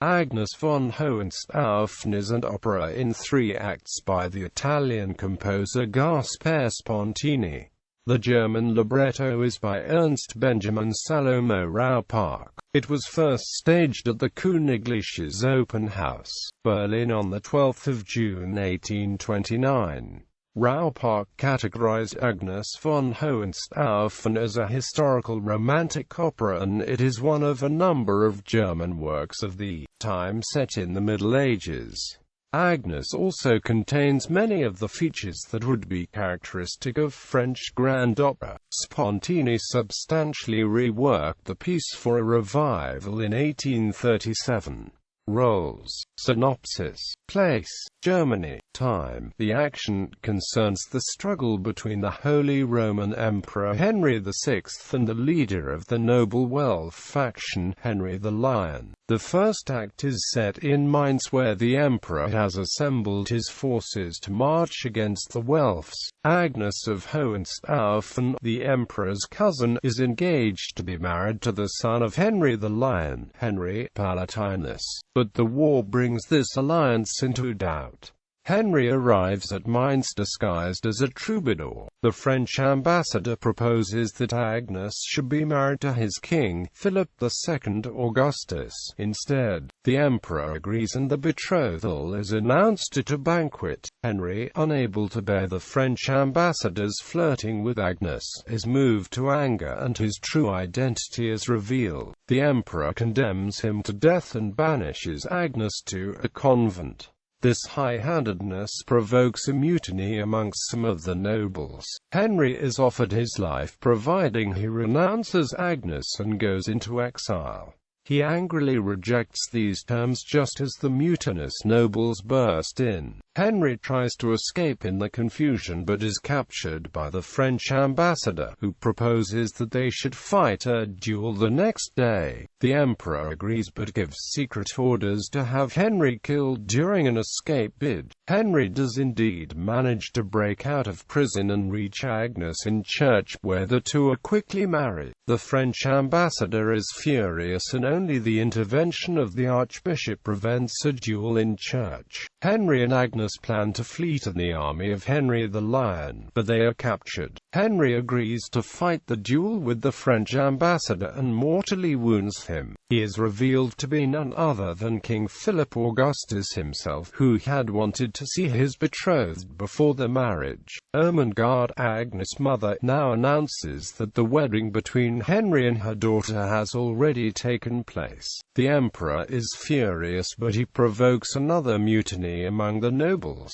Agnes von Hohenstaufen is an opera in 3 acts by the Italian composer Gaspare Spontini. The German libretto is by Ernst Benjamin Salomo Raupach. It was first staged at the Königliches Opernhaus, Berlin on 12 June 1829. Raupach categorized Agnes von Hohenstaufen as a historical romantic opera, and it is one of a number of German works of the time set in the Middle Ages. Agnes also contains many of the features that would be characteristic of French grand opera. Spontini substantially reworked the piece for a revival in 1837. Roles. Synopsis. Place. Germany. Time. The action concerns the struggle between the Holy Roman Emperor Henry VI and the leader of the noble Welf faction, Henry the Lion. The first act is set in Mainz, where the emperor has assembled his forces to march against the Welfs. Agnes of Hohenstaufen, the emperor's cousin, is engaged to be married to the son of Henry the Lion, Henry Palatinus. But the war brings this alliance into doubt. Henry arrives at Mainz disguised as a troubadour. The French ambassador proposes that Agnes should be married to his king, Philip II Augustus, instead. The emperor agrees and the betrothal is announced at a banquet. Henry, unable to bear the French ambassador's flirting with Agnes, is moved to anger and his true identity is revealed. The emperor condemns him to death and banishes Agnes to a convent. This high-handedness provokes a mutiny amongst some of the nobles. Henry is offered his life providing he renounces Agnes and goes into exile. He angrily rejects these terms just as the mutinous nobles burst in. Henry tries to escape in the confusion but is captured by the French ambassador, who proposes that they should fight a duel the next day. The emperor agrees but gives secret orders to have Henry killed during an escape bid. Henry does indeed manage to break out of prison and reach Agnes in church, where the two are quickly married. The French ambassador is furious and only the intervention of the archbishop prevents a duel in church. Henry and Agnes plan to flee to the army of Henry the Lion, but they are captured. Henry agrees to fight the duel with the French ambassador and mortally wounds him. He is revealed to be none other than King Philip Augustus himself, who had wanted to see his betrothed before the marriage. Ermengarde, Agnes' mother, now announces that the wedding between Henry and her daughter has already taken place. The emperor is furious, but he provokes another mutiny among the nobles.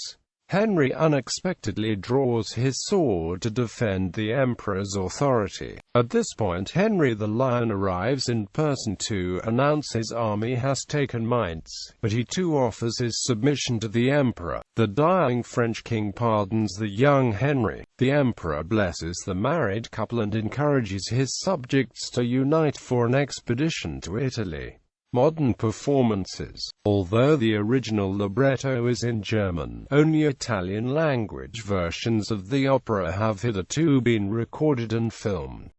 Henry unexpectedly draws his sword to defend the emperor's authority. At this point Henry the Lion arrives in person to announce his army has taken Mainz, but he too offers his submission to the emperor. The dying French king pardons the young Henry. The emperor blesses the married couple and encourages his subjects to unite for an expedition to Italy. Modern performances. Although the original libretto is in German, only Italian-language versions of the opera have hitherto been recorded and filmed.